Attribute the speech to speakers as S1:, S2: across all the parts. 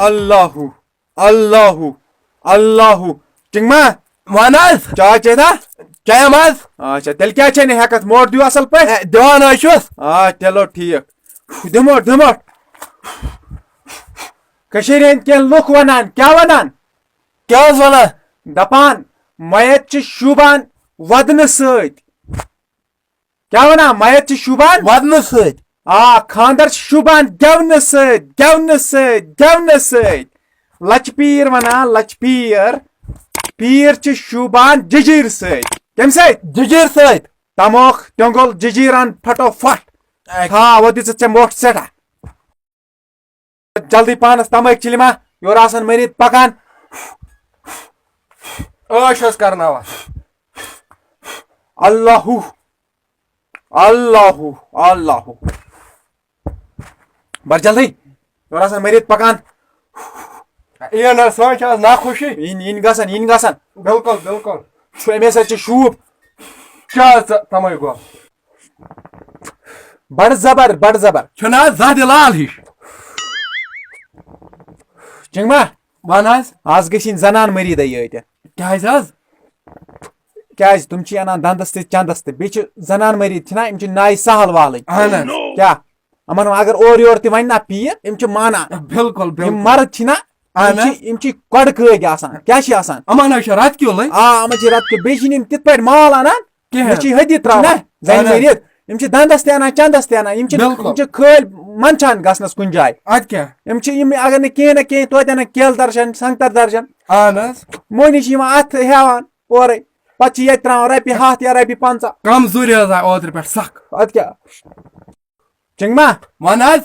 S1: Allahu, Allahu, Allahu. Chingma,
S2: Vanas,
S1: chai cheda?
S2: Chayamas,
S1: Acha, tel kya chene hakat mod diyo asal pe?
S2: Divanashus,
S1: Chalo theek. Dimot. Kashmiri ken look wanan, kya wanan?
S2: Kyazvana,
S1: Dapan, mayat chi shuban wadne sait. Kya wanan? Mayat chi shuban?
S2: Vadnasut,
S1: Khandar shuban gevne sait. Lachpir wanan, lachpir. Pir chi shuban jijir sait. Kem sait?
S2: Jujir sait,
S1: Tamok, tongol, jijiran, phato fat. What is a mort seta? Jaldi panas tamak chilima, yorasan merit pakan.
S2: Ashas Karnava,
S1: Allahu. Bar jaldi, yorasan merit pakan.
S2: Ian Sanchas Nakushi,
S1: In gasan.
S2: Bilkul,
S1: Mesa chi shub.
S2: Chaz Tamago,
S1: Bad zabar.
S2: Chana Zadilal Hish,
S1: Chingma,
S2: Vanas,
S1: az geshin zanan meri da yete.
S2: Kazaz,
S1: Kaz tum chi anan dandaste chandaste. Bich zanan meri thina imchi nai sahal wali.
S2: Anas,
S1: Kya? Aman agar or ti vain na piye imchi mana.
S2: Bilkul,
S1: Im mar thina imchi kod keg asan. Kya shi asan?
S2: Amana Sharat Kyole,
S1: Amachi rat ke beshin tit par mal anan. Imchi hadi trawa. Zain meri imchi dandaste ana chandaste ana imchi khol manchan gasnas kunjai.
S2: Adka,
S1: Imchi im agar ne ke to dana kel darshan sanktar darshan.
S2: Anas,
S1: Moni shi ma at hewan ore. Pachi yetra rapi hat ya rapi panza.
S2: Kam Zuriaza order per sak,
S1: Ad kya? Chingma,
S2: Vanas,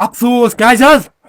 S2: Apsus, Kazaz,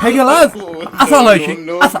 S2: Hegelaz, Asalashi, Asa,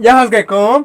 S2: Yahas Gakom,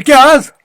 S2: Kaz,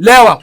S2: Level,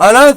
S2: Anas,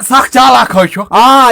S2: Sak Chala Kosho,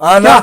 S2: Anas,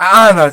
S2: Anas,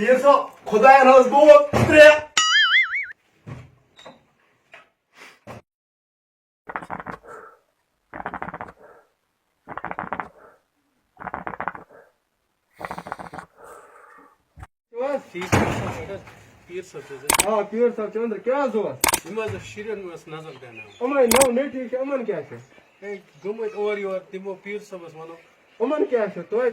S2: Pirso, Kodayan has go, Tre. Pir sab Chandra, kya huwa?
S3: Imaz Shirin was nazar dena.
S2: Aman no neti aman kya hai?
S3: Hey, gumit over your timo pir sabas mano.
S2: Aman kya hai? To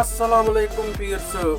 S3: Assalamu alaikum pir sab.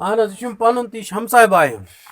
S3: Anas shum panun tish hamsay bayım.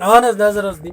S3: Anas nazar az di.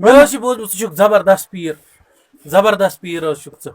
S3: Böyle boz bu çocuk zabardast pir. Zabardast pir o çocuk.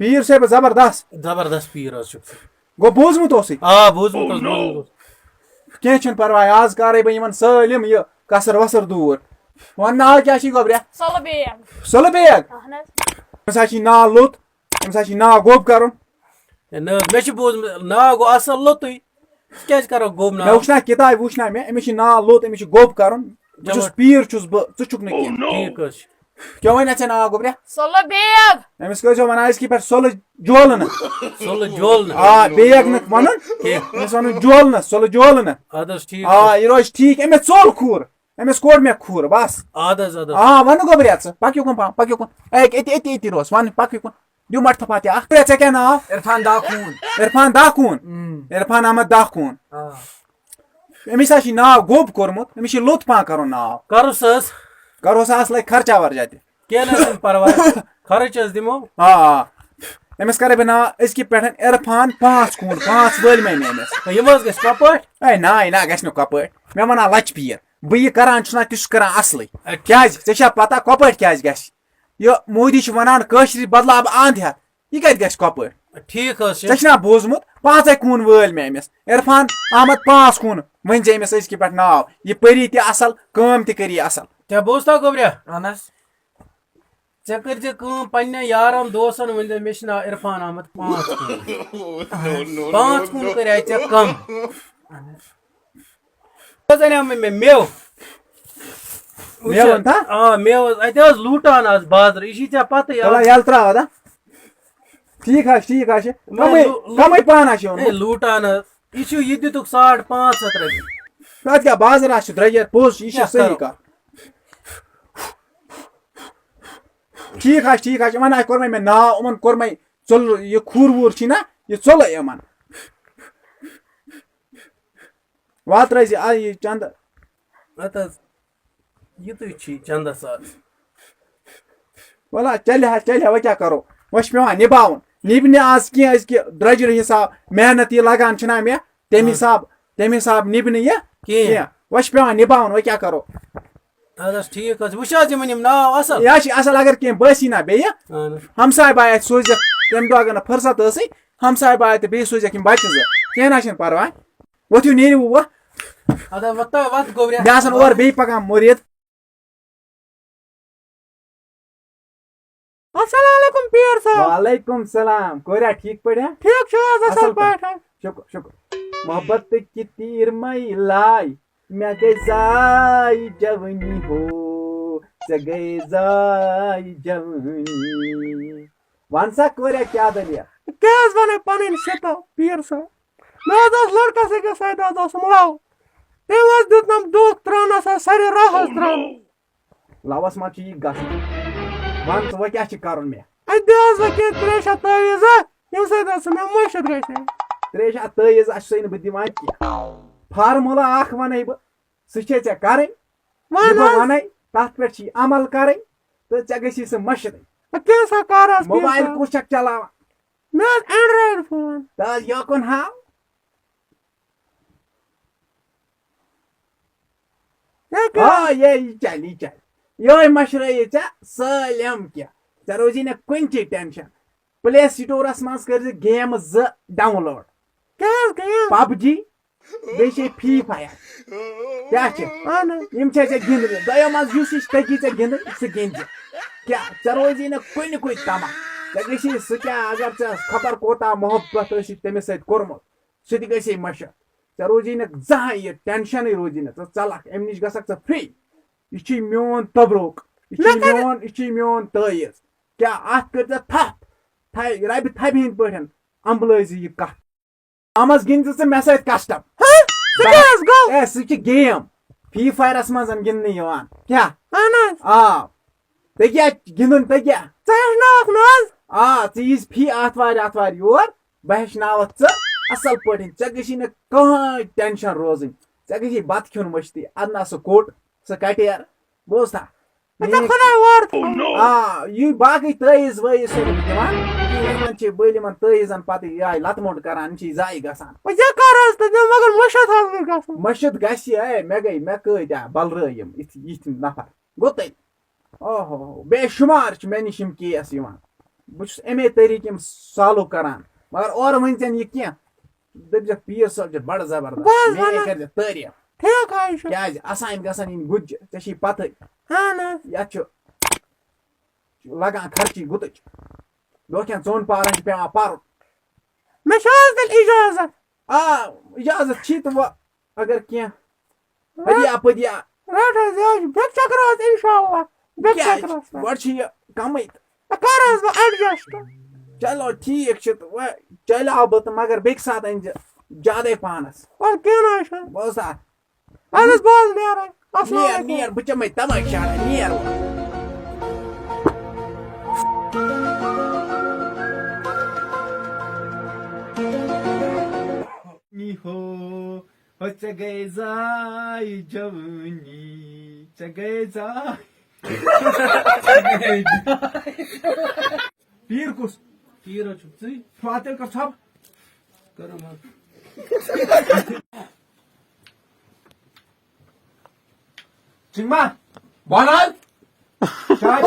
S1: پیٖر صٲب زبردست
S3: زبردست پیٖر حظ چھُ
S1: گوٚو بوٗزمُت اوسُے
S3: بوٗزمُت اوس
S1: کینٛہہ چھُنہٕ پرواے آز کَرے بہٕ یِمن سٲلِم یہِ کَسر وَسر دوٗر وَن ناو کیٛاہ چھُے گوٚبریا سُلہٕ بیگ أمِس حظ چھُے ناو لوٚت أمِس حظ چھُے ناو گوٚب کَرُن
S3: نہ حظ مےٚ چھُ بوٗزمُت ناو گوٚو اَصٕل لوٚتُے کیٛازِ کَرو گوٚب
S1: مےٚ
S3: ناو
S1: وٕچھنا کِتابہِ وٕچھنا مےٚ أمِس چھُ ناو لوٚت أمِس چھُ گوٚب کَرُن بہٕ چھُس پیٖر چھُس بہٕ ژٕ چھُکھ نہٕ کینٛہہ
S3: ٹھیٖک حظ چھُ
S1: کیٛاہ وَنیا ژےٚ ناو گوٚبریا
S4: بیگ
S1: أمِس کٔرۍزیو وَنان أزکی پٮ۪ٹھ سۄلہٕ جولنہٕ
S3: سُلہٕ جولنہٕ
S1: آ بیگ نہٕ وَنُن أمِس وَنُن جولنہٕ سۄلہٕ جولنہٕ
S3: اَدٕ حظ ٹھیٖک
S1: آ یہِ روزِ ٹھیٖک أمِس ژوٚل کھوٗر أمِس کوٚر مےٚ کھوٗر بس
S3: اَدٕ حظ اَدٕ حظ
S1: آ وَنہٕ گوٚبریا ژٕ پَکیو کُن پَہم پَکیو کُن أتی روز وَن پَکیو کُن دِیِو مَٹھٕ پَتہٕ اکھ ژےٚ کیٛاہ ناو
S3: عرفان داکوٗن
S1: عرفان داکوٗن عرفان احمد داکوٗن أمِس حظ چھُ ناو گوٚب کوٚرمُت أمِس چھُ لوٚت پہم کَرُن ناو
S3: کَرُس حظ
S1: کَرہوس اَصلٕے خرچا ورچا تہِ
S3: کیٚنٛہہ نہ حظ پرواے خرٕچ حظ دِمو
S1: آ أمِس کَرے بہٕ ناو أزکہِ پٮ۪ٹھ عرفان 5 خوٗن 5 وٲلمے مےٚ أمِس
S3: یِم حظ گژھِ کپٲٹھۍ
S1: اے نہ گژھِ نہٕ کۄپٲٹھۍ مےٚ وَنان لَچہِ پیٖر بہٕ یہِ کران چھُس نا تہِ چھُس کران اَصلٕے کیٛازِ ژےٚ چھا پتہ کۄپٲٹھۍ کیٛازِ گژھِ یہِ مودی چھُ وَنان کٲشرِ بدلاو بہٕ اَنٛد ہٮ۪تھ یہِ کَتہِ گژھِ کۄپٲٹھۍ
S3: ٹھیٖک حظ چھُ
S1: ژےٚ چھُنا بوٗزمُت 5 خوٗن وٲلۍ مےٚ أمِس عرفان احمد 5 خوٗن ؤنۍ زِ أمِس أزکہِ پٮ۪ٹھ ناو یہِ پٔری تہِ اَصٕل کٲم تہِ کٔری اَصٕل
S3: ژےٚ بوٗزتا گوٚبریا اہن حظ ژےٚ کٔرۍ زِ کٲم پنٕنٮ۪ن یارن دوستن ؤنۍ زِ مےٚ چھُ ناو عرفان احمد 5 خوٗن 5 خوٗن کَرے ژےٚ کم حظ اَنیو مےٚ میوٕ میوٕ حظ اَتہِ حظ لوٗٹان آز بازرٕ یہِ چھِ ژےٚ پتہٕ
S1: یَلہٕ تراو دا ٹھیٖک حظ چھُ کَمٕے پہن چھُ
S3: لوٗٹان حظ یہِ چھُ یہِ دِتُکھ 550 رۄپیہِ
S1: پَتہٕ کیٛاہ بازر آسہِ درٛۄجر پوٚز چھُ یہِ چھِ صحیح کَتھ ٹھیٖک حظ چھُ یِمن حظ کوٚرمے مےٚ ناو یِمن کوٚرمے ژوٚل یہِ کھوٗر ووٗر چھُے نا یہِ ژوٚلے یِمن وَ ترٲزِ یہِ چندٕ
S3: اَدٕ حظ یِتُے چھُے چندس آز
S1: وَلہٕ چلہِ وۄنۍ کیٛاہ کَرو وۄنۍ چھُ پیٚوان نِباوُن نِبہِ نہٕ آز کیٚنٛہہ أزکہِ درٛۄجرٕ حِساب محنت یہِ لگان چھُنا مےٚ تَمہِ حِساب نِبہِ نہٕ یہِ کیٚنٛہہ وۄنۍ چھُ پیٚوان نِباوُن وۄنۍ کیٛاہ کَرو
S3: اَدٕ حظ ٹھیٖک حظ وٕچھ حظ یِمن یِم ناو اَصٕل
S1: یہِ حظ چھِ اَصٕل اگر کیٚنٛہہ بٲسی نا بیٚیہِ ہمساے باے اَتہِ سوٗزِکھ تَمہِ دۄہ اگر نہٕ فٕرست ٲسٕے ہمساے باے تہٕ بیٚیہِ سوٗزِکھ یِم بچہِ زٕ کیٚنٛہہ نہ چھُنہٕ پرواے ؤتھِو نیٖرِو وۄنۍ مےٚ آسان اورٕ بیٚیہِ پکان مُریٖد
S4: السلام علیکم پیٖر صٲب
S1: وعلیکم السلام کوریٛا ٹھیٖک پٲٹھۍ
S4: ٹھیٖک چھُو حظ اَصٕل پٲٹھۍ
S1: شُکر محبت کی تیٖر مَے لاے مےٚ گٔے زاے جوٲنی ہو ژےٚ گٔے زاے جوٲنی وَن سا کوریٛا کیٛاہ دٔلیٖل
S4: کیٛاہ حظ وَنَے پَنٕنۍ شِتو پیٖر صٲب مےٚ حظ اوس لٔڑکَس أکِس سۭتۍ حظ اوس مَو تٔمۍ حظ دیُتنَم دھوکہٕ ترٛٲونَس حظ سارے راہ حظ ترٛٲونَس
S1: لَوَس منٛز چھُ یہِ گژھُن وَن ژٕ وۄنۍ کیٛاہ چھِ کَرُن مےٚ
S4: اَتہِ دِ حظ وۄنۍ کینٛہہ ترٛیشا تٲویٖزا ییٚمہِ سۭتۍ حظ ژٕ مےٚ مٔشِد گژھِ
S1: ترٛیشا تٲیٖز اَسے نہٕ بہٕ دِوان کیٚنٛہہ فارموٗلا اکھ وَنَے بہٕ سُہ چھے ژےٚ کَرٕنۍ یہِ بہٕ وَنَے تَتھ پٮ۪ٹھ چھِ عمل کَرٕنۍ تہٕ ژےٚ گژھی سُہ مٔشِدٕے
S4: کیٛاہ سا کر حظ
S1: موبایل کُس چھکھ چلاوان
S4: مےٚ حظ اینڈرایڈ فون
S1: تہٕ حظ یوکُن ہاو یہِ چلہِ یِہوے مشرٲیی ژےٚ سٲلِم کیٚنٛہہ ژےٚ روزی نہٕ کُنچی ٹینشن پلے سٹورس منٛز کٔرۍ زِ گیمہٕ 2 ڈاوُن لوڈ
S4: کیٛاہ حظ گٔیے
S1: PUBG بیٚیہِ چھے فرٛی فایر کیٛاہ چھِ یِم چھے ژےٚ گِنٛدنہِ دۄیو منٛز یُس یہِ تٔگی ژےٚ گِنٛدٕنۍ سُہ گِنٛدِ کیٛاہ ژےٚ روزی نہٕ کُنہِ تما ژےٚ گژھی سُہ کیٛاہ اگر ژےٚ خبر کوتاہ محبت ٲسی تٔمِس سۭتۍ کوٚرمُت سُہ تہِ گژھِ مٔشِد ژےٚ روزی نہٕ زٕہٕنۍ یہِ ٹینشنٕے روزی نہٕ ژٕ ژَلکھ اَمہِ نِش گژھکھ ژٕ فرٛی یہِ چھُے میون تبروک یہِ چھُے میون تٲیٖز کیٛاہ اَتھ کٔرۍ ژےٚ تھپھ ربہِ تھبہِ ہِنٛدۍ پٲٹھۍ عمبلٲیزِ یہِ کَتھ اَتھ منٛز گِنٛدِ ژٕ مےٚ سۭتۍ کسٹم اے سُہ چھِ گیم فرٛی فایرس منٛز گِنٛدنہٕ یِوان کیٛاہ آ ژےٚ کیٛاہ گِنٛدُن ژےٚ کیٛاہ ژٕ ییٖزِ فی آتھوارِ یور بہٕ ہیٚچھناوتھ ژٕ اَصٕل پٲٹھۍ ژےٚ گژھی نہٕ کٕہٕنۍ ٹینشن روزٕنۍ ژےٚ گژھی بتہٕ کھیوٚن مٔشتٕے اَدٕ نا سُہ کوٚٹ سُہ کٹیر بوزتھا یہِ باقٕے تٲیٖز وٲیٖز چھِ نہٕ دِوان یِمن چھِ بٔلۍ یِمن تٲیٖزن پتہٕ یِہے لتہٕ موٚنڈ کران یِم چھِ ضایہِ گژھان مٔشِد گژھِ اے مےٚ کۭتیاہ بلرٲے یِم یِتھۍ نفر گوٚو تیٚلہِ اوہو بے شُمار چھِ مےٚ نِش یِم کیس یِوان بہٕ امی طریقہٕ یِم سالو کران مگر اورٕ ؤنۍ ژےٚ یہِ کینٛہہ دٔپزٮ۪کھ پیٖر صٲب چھُ بڑٕ زبردست
S4: بہٕ حظ
S1: میٲنۍ
S4: وَنان
S1: کٔرزِ تعریٖف
S4: ٹھیٖک حظ چھُ
S1: کیازِ اسان گژھن یِنۍ گُتجہِ ژےٚ چھِ پتہٕ
S4: اہن حظ
S1: یتھ چھُ لگان خرچی گُتٕچ دۄہ کھٮ۪ن ژوٚن پہرن چھُ پیوان پرُن
S4: مےٚ چھُ حظ تیٚلہِ اِجازت
S1: آ اجازت چھی تہٕ وۄنۍ اگر کینٛہہ ہدیا پدیا
S4: رٹ حظ یہِ حظ چھُ بیٚکہِ چکرس انشاء اللہ بیٚکہِ
S1: کیازِ
S4: چکرس
S1: گۄڈٕ چھُ یہِ کمٕے تہٕ
S4: کر حظ بہٕ ایڈجسٹ
S1: چلو ٹھیٖک چھُ تہٕ وۄنۍ چلیو بہٕ تہٕ مگر بیٚکہِ ساتہٕ أنزِ زیادے پہنس
S4: وَلہٕ کیٚنٛہہ نہٕ حظ چھُنہٕ
S1: بوزا
S4: اَدٕ حظ بہٕ حظ نیرے السلام
S1: نیر
S4: علیکُم
S1: نیر بہٕ چمے تماک شاڑا نیر وۄنۍ
S3: ہو ژےٚ گٔے زاے جوٲنی ژےٚ گٔے زاے
S1: پیٖر کُس
S3: پیٖر حظ چھُکھ ژٕے
S1: فاتِل کر ژھۄپ
S3: کرم حظ
S1: چِنگما بنال چاے